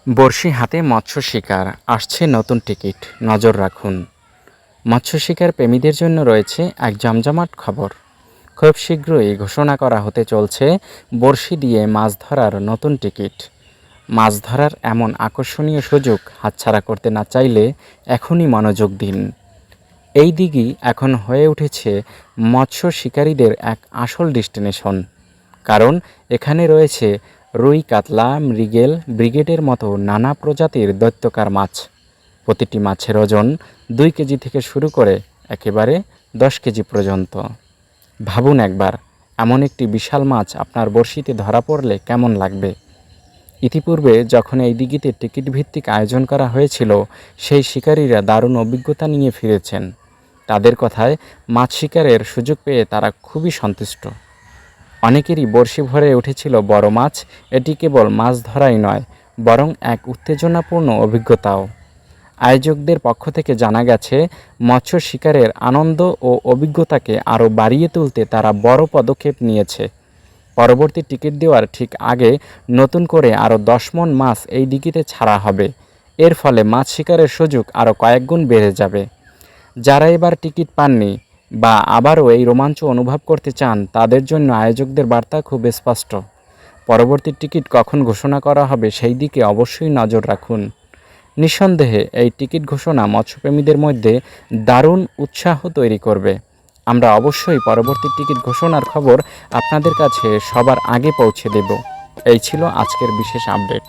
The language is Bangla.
বড়শি হাতে মৎস্য শিকার, আসছে নতুন টিকিট, নজর রাখুন। মৎস্য শিকার প্রেমীদের জন্য রয়েছে এক জমজমাট খবর। খুব শীঘ্রই ঘোষণা করা হতে চলছে বড়শি দিয়ে মাছ ধরার নতুন টিকিট। মাছ ধরার এমন আকর্ষণীয় সুযোগ হাতছাড়া করতে না চাইলে এখনই মনোযোগ দিন। এই দিঘি এখন হয়ে উঠেছে মৎস্য শিকারীদের এক আসল ডেস্টিনেশন। কারণ এখানে রয়েছে রুই, কাতলা, মৃগেল, ব্রিগেডের মতো নানা প্রজাতির দৈত্যকার মাছ। প্রতিটি মাছের ওজন 2 কেজি থেকে শুরু করে একেবারে 10 কেজি পর্যন্ত। ভাবুন একবার, এমন একটি বিশাল মাছ আপনার বড়শিতে ধরা পড়লে কেমন লাগবে। ইতিপূর্বে যখন এই দিঘিতে টিকিট ভিত্তিক আয়োজন করা হয়েছিল, সেই শিকারীরা দারুণ অভিজ্ঞতা নিয়ে ফিরেছেন। তাদের কথায় মাছ শিকারের সুযোগ পেয়ে তারা খুবই সন্তুষ্ট। অনেকেরই বড়শি ভরে উঠেছিল বড় মাছ। এটি কেবল মাছ ধরাই নয়, বরং এক উত্তেজনাপূর্ণ অভিজ্ঞতাও। আয়োজকদের পক্ষ থেকে জানা গেছে, মৎস্য শিকারের আনন্দ ও অভিজ্ঞতাকে আরও বাড়িয়ে তুলতে তারা বড় পদক্ষেপ নিয়েছে। পরবর্তী টিকিট দেওয়ার ঠিক আগে নতুন করে আরও 10 মণ মাছ এই দিঘিতে ছাড়া হবে। এর ফলে মাছ শিকারের সুযোগ আরও কয়েক গুণ বেড়ে যাবে। যারা এবার টিকিট পাননি বা আবারও এই রোমাঞ্চ অনুভব করতে চান, তাদের জন্য আয়োজকদের বার্তা খুব স্পষ্ট। পরবর্তী টিকিট কখন ঘোষণা করা হবে সেই দিকে অবশ্যই নজর রাখুন। নিঃসন্দেহে এই টিকিট ঘোষণা মৎস্যপ্রেমীদের মধ্যে দারুণ উৎসাহ তৈরি করবে। আমরা অবশ্যই পরবর্তী টিকিট ঘোষণার খবর আপনাদের কাছে সবার আগে পৌঁছে দেব। এই ছিল আজকের বিশেষ আপডেট।